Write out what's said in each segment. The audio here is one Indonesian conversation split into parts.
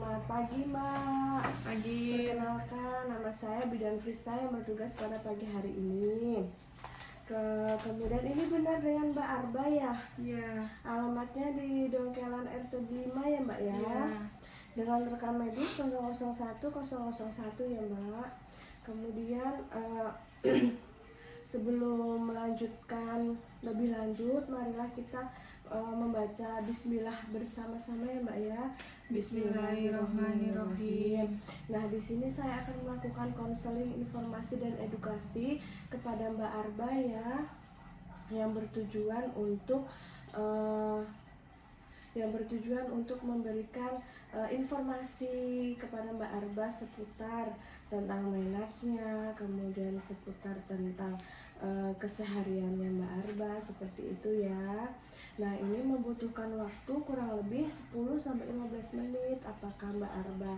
Selamat pagi, Mbak. Pagi. Perkenalkan, nama saya Bidan Frista yang bertugas pada pagi hari ini. Kemudian ini benar dengan Mbak Arba ya? Iya. Alamatnya di Dongkelan RT 5 ya, Mbak ya? Iya. Dengan rekam medis 001001 ya, Mbak. Kemudian sebelum melanjutkan lebih lanjut, marilah kita membaca Bismillah bersama-sama ya, Mbak ya. Bismillahirrahmanirrahim. Nah, di sini saya akan melakukan konseling informasi dan edukasi kepada Mbak Arba ya, yang bertujuan untuk memberikan informasi kepada Mbak Arba seputar tentang manajnya, kemudian seputar tentang kesehariannya Mbak Arba, seperti itu ya. Nah, ini membutuhkan waktu kurang lebih 10-15 menit. Apakah Mbak Arba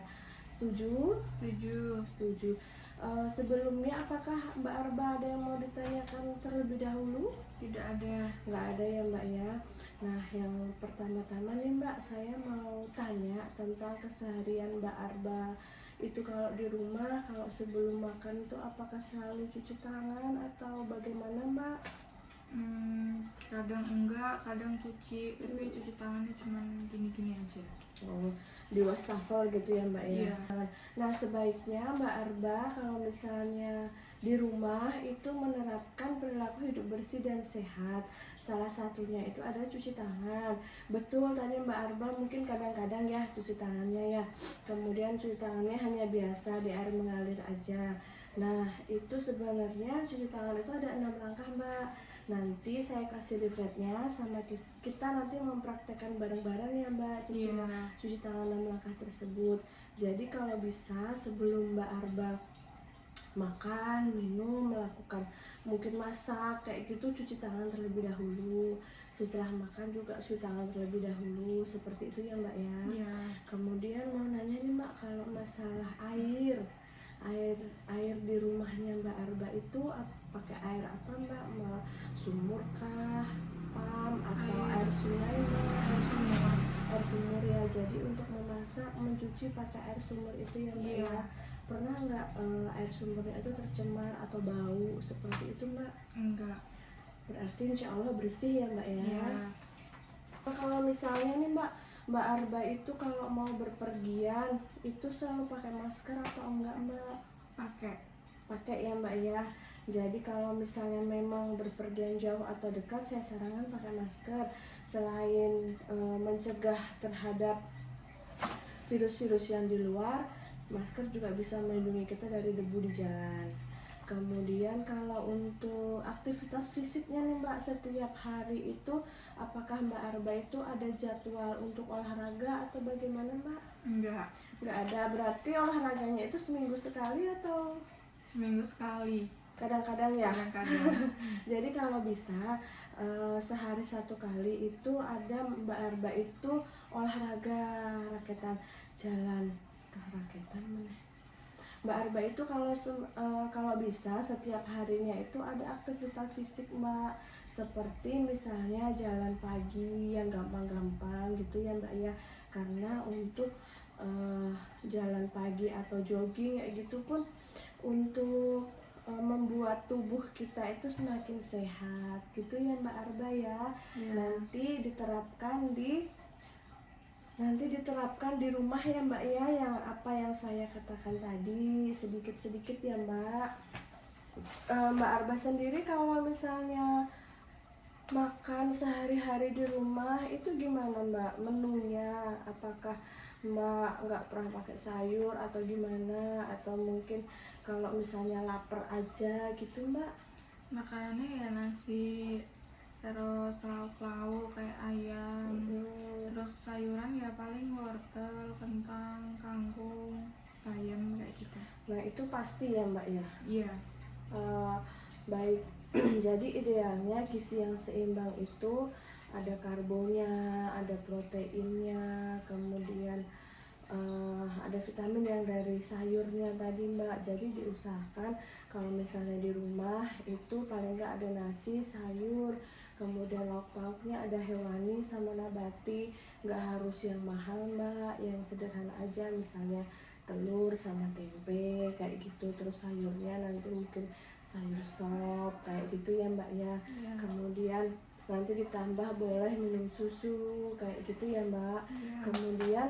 setuju? Setuju. Setuju. Sebelumnya apakah Mbak Arba ada yang mau ditanyakan terlebih dahulu? Tidak ada. Nggak ada ya, Mbak ya. Nah, yang pertama-tama nih Mbak, saya mau tanya tentang keseharian Mbak Arba. Itu kalau di rumah, kalau sebelum makan itu apakah selalu cuci tangan atau bagaimana Mbak? Kadang enggak, kadang cuci, tapi cuci tangannya cuma gini-gini aja. Oh, di wastafel gitu ya Mbak ya. Iya. Nah, sebaiknya Mbak Arba kalau misalnya di rumah itu menerapkan perilaku hidup bersih dan sehat. Salah satunya itu adalah cuci tangan. Betul tadi Mbak Arba mungkin kadang-kadang ya cuci tangannya ya. Kemudian cuci tangannya hanya biasa di air mengalir aja. Nah, itu sebenarnya cuci tangan itu ada 6 langkah Mbak. Nanti saya kasih leafletnya sama kita nanti mempraktekkan bareng-bareng ya Mbak cuci tangan 6 langkah tersebut. Jadi kalau bisa sebelum Mbak Arba makan, minum, melakukan mungkin masak kayak gitu, cuci tangan terlebih dahulu. Setelah makan juga cuci tangan terlebih dahulu, seperti itu ya Mbak ya. Iya. Kemudian mau nanya nih Mbak, kalau masalah air di rumahnya Mbak Arba itu pakai air apa Mbak? Sumur kah, pam atau air sungai Mbak? Air sumur. Air sumur ya. Jadi untuk memasak, mencuci pakai air sumur itu ya Mbak Iya. ya. Pernah nggak air sumurnya itu tercemar atau bau seperti itu Mbak? Enggak. Berarti insya Allah bersih ya Mbak ya. Iya. Kalau misalnya nih Mbak Arba itu kalau mau berpergian itu selalu pakai masker atau enggak Mbak? Pakai ya Mbak ya. Jadi kalau misalnya memang berpergian jauh atau dekat, saya sarankan pakai masker. Selain mencegah terhadap virus-virus yang di luar, masker juga bisa melindungi kita dari debu di jalan. Kemudian kalau untuk aktivitas fisiknya nih Mbak, setiap hari itu apakah Mbak Arba itu ada jadwal untuk olahraga atau bagaimana Mbak? Enggak. Nggak ada, berarti olahraganya itu seminggu sekali atau Seminggu sekali. kadang-kadang ya? Kadang-kadang. Jadi kalau bisa sehari 1 kali itu ada Mbak Arba itu olahraga raketan jalan. Raketan mana? Mbak Arba itu kalau bisa setiap harinya itu ada aktivitas fisik Mbak, seperti misalnya jalan pagi yang gampang-gampang gitu ya Mbak ya. Karena untuk jalan pagi atau jogging kayak gitu pun untuk membuat tubuh kita itu semakin sehat gitu ya Mbak Arba ya. Nanti diterapkan di rumah ya Mbak ya, yang apa yang saya katakan tadi sedikit-sedikit ya Mbak. Mbak Arba sendiri kalau misalnya makan sehari-hari di rumah itu gimana Mbak menunya? Apakah Mbak nggak pernah pakai sayur atau gimana? Atau mungkin kalau misalnya lapar aja gitu Mbak? Makanannya ya nasi, terus lauk-lauk kayak ayam. Terus sayuran ya paling wortel, kentang, kangkung, bayam kayak gitu. Nah itu pasti ya Mbak ya. Iya. Baik. Jadi idealnya gizi yang seimbang itu ada karbonya, ada proteinnya, kemudian ada vitamin yang dari sayurnya tadi Mbak. Jadi diusahakan kalau misalnya di rumah itu paling nggak ada nasi, sayur, Kemudian lauk pauknya ada hewani sama nabati, nggak harus yang mahal mbak, yang sederhana aja, misalnya telur sama tempe kayak gitu. Terus sayurnya nanti mungkin sayur sop kayak gitu ya mbak ya. Iya. Kemudian nanti ditambah boleh minum susu kayak gitu ya mbak. Iya. Kemudian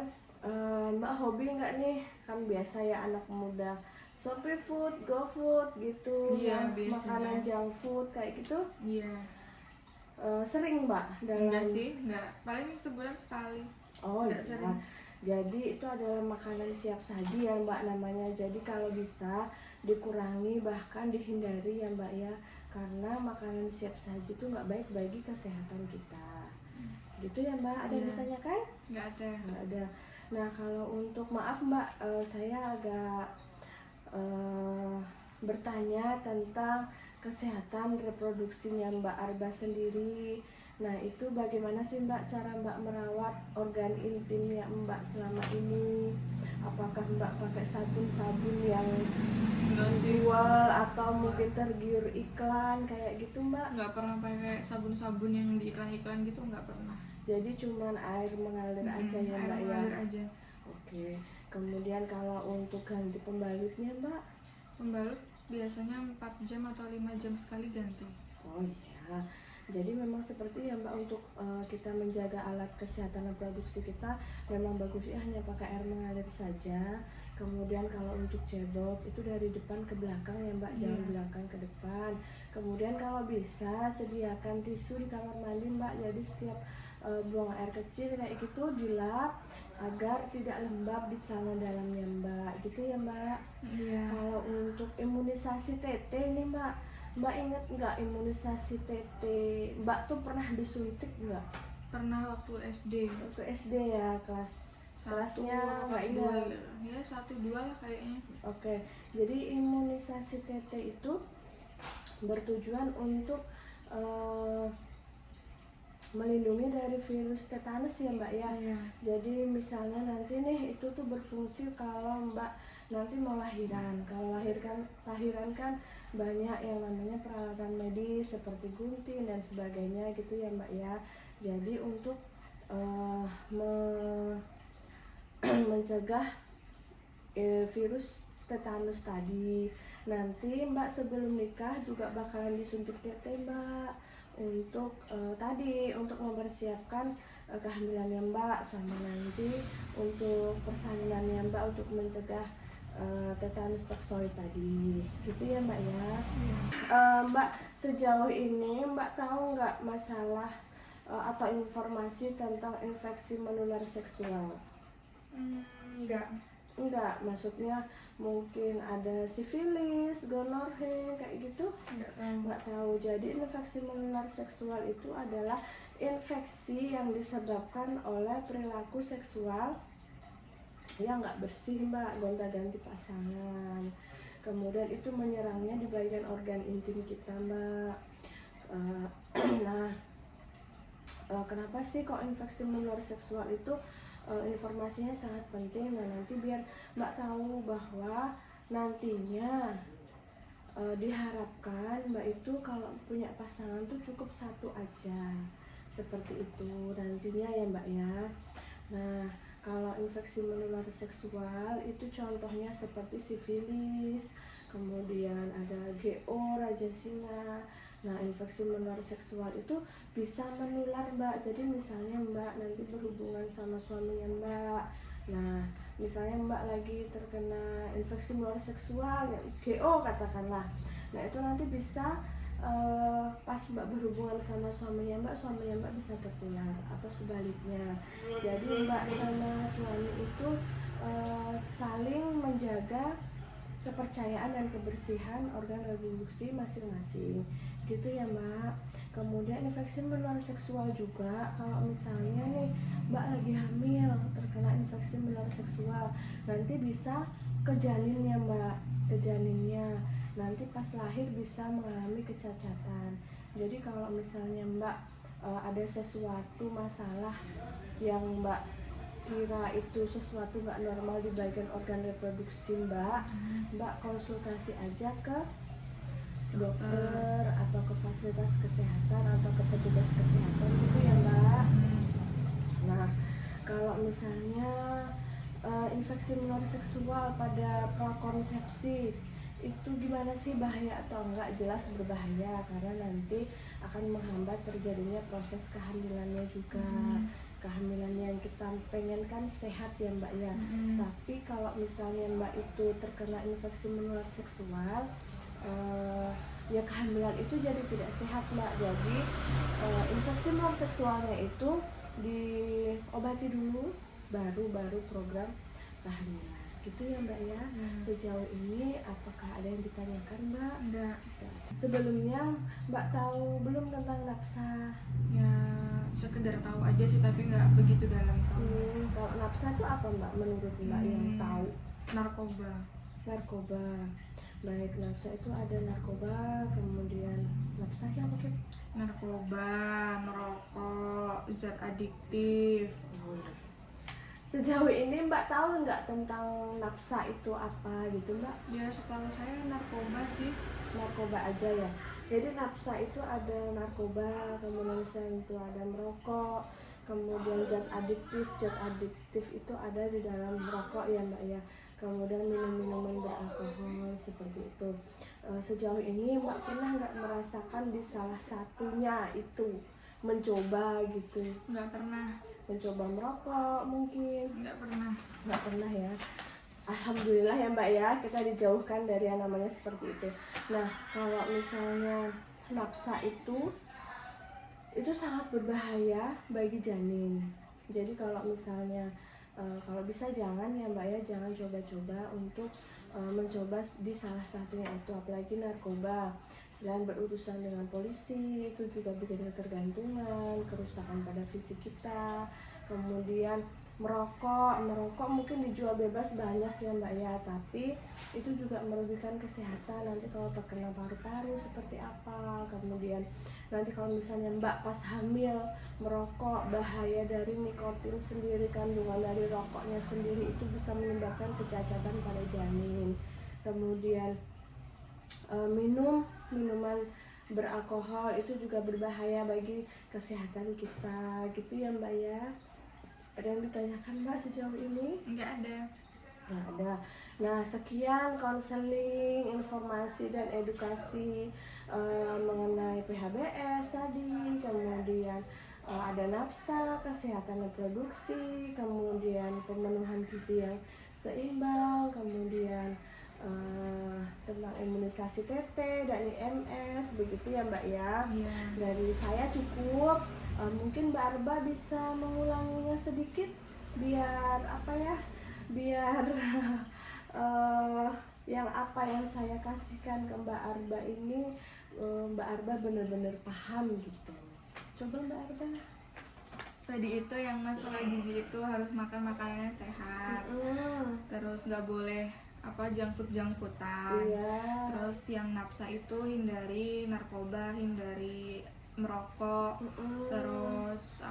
mbak hobi nggak nih, kan biasa ya anak muda Shopee food, GoFood gitu, Iya, yang biasanya. makanan junk food kayak gitu. Iya. Sering mbak Enggak dalam. sih, enggak. Paling sebulan sekali. Oh Nggak iya, sering. jadi itu adalah makanan siap saji ya mbak namanya. Jadi kalau bisa dikurangi bahkan dihindari ya mbak ya, karena makanan siap saji itu nggak baik bagi kesehatan kita. Gitu ya mbak, ada yang Iya. ditanyakan? Enggak ada. Nggak ada. Nah kalau untuk maaf mbak, saya agak bertanya tentang kesehatan reproduksinya Mbak Arba sendiri. Nah itu bagaimana sih Mbak cara Mbak merawat organ intimnya Mbak selama ini? Apakah Mbak pakai sabun-sabun yang Enggak sih. dijual atau mungkin tergiur iklan kayak gitu Mbak? Enggak pernah pakai sabun-sabun yang di iklan-iklan gitu, enggak pernah. Jadi cuman air mengalir aja ya Air Mbak ya? mengalir aja. Oke. Kemudian kalau untuk ganti pembalutnya Mbak? Pembalut biasanya 4 jam atau 5 jam sekali ganti. Oh iya, jadi memang seperti ya Mbak, untuk kita menjaga alat kesehatan reproduksi kita memang bagusnya hanya pakai air mengalir saja. Kemudian kalau untuk cebok itu dari depan ke belakang ya Mbak, jangan Iya. belakang ke depan. Kemudian kalau bisa sediakan tisu di kamar mandi Mbak, jadi setiap buang air kecil kayak gitu dilap agar tidak lembab di celana dalamnya Mbak, gitu ya Mbak. Iya. Kalau untuk imunisasi TT nih Mbak, Mbak inget nggak imunisasi TT? Mbak tuh pernah disuntik nggak? Pernah waktu SD. Waktu SD ya, kelasnya nggak kelas dua ingat. gitu. Ya 1-2 lah kayaknya. Oke, jadi imunisasi TT itu bertujuan untuk melindungi dari virus tetanus ya Mbak ya. Iya. Jadi misalnya nanti nih itu tuh berfungsi kalau Mbak nanti mau lahiran. Kalau lahiran kan banyak yang namanya peralatan medis seperti gunting dan sebagainya gitu ya Mbak ya. Jadi untuk mencegah virus tetanus tadi, nanti Mbak sebelum nikah juga bakalan disuntik TT Mbak, untuk tadi untuk mempersiapkan kehamilannya Mbak, sama nanti untuk persalinannya Mbak untuk mencegah tetanus toxoid tadi, gitu ya Mbak ya. Mbak sejauh ini Mbak tahu nggak masalah atau informasi tentang infeksi menular seksual? Enggak, maksudnya mungkin ada sifilis, gonorrhea kayak gitu? Enggak tahu. Nggak tahu. Jadi infeksi menular seksual itu adalah infeksi yang disebabkan oleh perilaku seksual yang nggak bersih Mbak, gonta-ganti pasangan. Kemudian itu menyerangnya di bagian organ intim kita Mbak. Nah, kenapa sih kok infeksi menular seksual itu informasinya sangat penting? Nah nanti biar Mbak tahu bahwa nantinya diharapkan Mbak itu kalau punya pasangan tuh cukup satu aja, seperti itu nantinya ya Mbak ya. Nah kalau infeksi menular seksual itu contohnya seperti sifilis, kemudian ada GO, raja singa. Nah infeksi menular seksual itu bisa menular Mbak. Jadi misalnya Mbak nanti berhubungan sama suaminya Mbak, nah misalnya Mbak lagi terkena infeksi menular seksual ya GO katakanlah, nah itu nanti bisa pas Mbak berhubungan sama suaminya Mbak bisa tertular atau sebaliknya. Jadi Mbak sama suami itu saling menjaga kepercayaan dan kebersihan organ reproduksi masing-masing, gitu ya Mbak. Kemudian infeksi menular seksual juga kalau misalnya nih Mbak lagi hamil terkena infeksi menular seksual, nanti bisa ke janinnya Mbak, ke janinnya. Nanti pas lahir bisa mengalami kecacatan. Jadi kalau misalnya Mbak ada sesuatu masalah yang Mbak kira itu sesuatu nggak normal di bagian organ reproduksi Mbak konsultasi aja ke dokter atau ke fasilitas kesehatan atau ke petugas kesehatan gitu ya Mbak. Nah, kalau misalnya infeksi menular seksual pada prakonsepsi itu gimana sih, bahaya atau enggak? Jelas berbahaya karena nanti akan menghambat terjadinya proses kehamilannya juga. Kehamilan yang kita pengen kan sehat ya Mbak ya. Tapi kalau misalnya Mbak itu terkena infeksi menular seksual, ya kehamilan itu jadi tidak sehat Mbak. Jadi infeksi menular seksualnya itu diobati dulu, baru program kehamilan gitu ya Mbak ya. Sejauh ini apakah ada yang ditanyakan Mbak? Enggak. Sebelumnya Mbak tahu belum tentang nafsa? Ya sekedar tahu aja sih, tapi nggak begitu dalam tahu. Kalau nafsa itu apa Mbak menurut Mbak yang tahu? Narkoba. Narkoba. Baik, nafsa itu ada narkoba, kemudian nafsa yang mungkin Narkoba, merokok, zat adiktif. Sejauh ini Mbak tahu nggak tentang nafsa itu apa gitu Mbak? Ya setahu saya narkoba sih. Narkoba aja ya. Jadi nafsa itu ada narkoba, kemudian selain itu ada merokok, kemudian zat adiktif. Zat adiktif itu ada di dalam merokok ya Mbak ya. Kemudian minum-minuman beralkohol seperti itu. Sejauh ini Mbak pernah nggak merasakan di salah satunya itu, mencoba gitu? Nggak pernah. Mencoba merokok mungkin? Nggak Nggak pernah ya. Alhamdulillah ya Mbak ya, kita dijauhkan dari yang namanya seperti itu. Nah, kalau misalnya nafsa itu sangat berbahaya bagi janin. Jadi kalau misalnya kalau bisa jangan ya Mbak ya, jangan coba-coba untuk mencoba di salah satunya itu, apalagi narkoba. Selain berurusan dengan polisi, itu juga bikin ketergantungan, kerusakan pada fisik kita. Kemudian merokok mungkin dijual bebas banyak ya Mbak ya, tapi itu juga merugikan kesehatan. Nanti kalau terkena paru-paru seperti apa, kemudian nanti kalau misalnya Mbak pas hamil merokok, bahaya dari nikotin sendiri, kandungan dari rokoknya sendiri itu bisa menyebabkan kecacatan pada janin. Kemudian minum minuman beralkohol itu juga berbahaya bagi kesehatan kita gitu ya Mbak ya. Ada yang ditanyakan Mbak sejauh ini? Nggak ada. Nggak ada. Nah, sekian konseling, informasi dan edukasi mengenai PHBS tadi, kemudian ada nafsa, kesehatan reproduksi, kemudian pemenuhan gizi yang seimbang, kemudian tentang imunisasi TT dan IMS, begitu ya Mbak ya. Dari saya cukup. Mungkin Mbak Arba bisa mengulanginya sedikit biar apa ya, biar yang apa yang saya kasihkan ke Mbak Arba ini Mbak Arba benar-benar paham gitu. Coba Mbak Arba. Tadi itu yang masalah gizi itu harus makan makanan yang sehat. Terus nggak boleh junk foodan. Iya. Terus yang nafsa itu hindari narkoba, hindari merokok, terus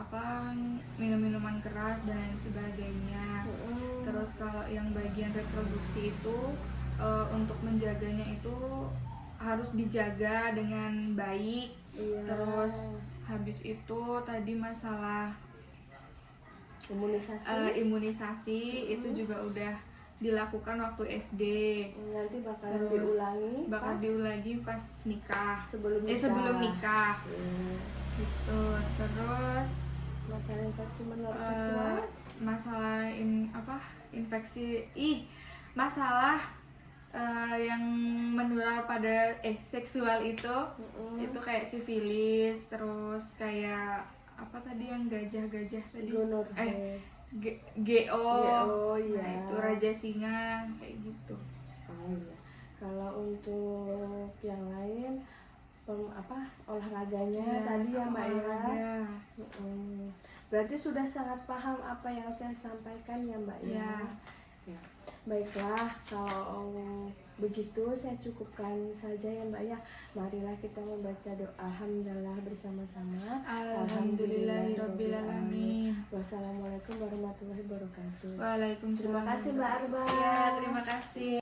minum-minuman keras dan lain sebagainya. Terus kalau yang bagian reproduksi itu untuk menjaganya itu harus dijaga dengan baik. Iya. Terus habis itu tadi masalah imunisasi itu juga udah dilakukan waktu SD. Nanti bakal diulangi pas nikah. Sebelum nikah. Gitu. Terus masalah infeksi menular seksual, masalah yang menular pada seksual itu kayak sifilis, terus kayak apa tadi yang gajah-gajah tadi? GO, iya. Nah itu raja singa kayak gitu. Iya. Kalau untuk yang lain olahraganya tadi ya Mbak ya. Berarti sudah sangat paham apa yang saya sampaikan ya Mbak ya. Baiklah, kalau begitu saya cukupkan saja ya Mbak ya. Marilah kita membaca doa alhamdulillah bersama-sama. Alhamdulillahirabbil alamin. Wassalamualaikum warahmatullahi wabarakatuh. Waalaikumsalam. Terima kasih Mbak Arba. Ya, terima kasih.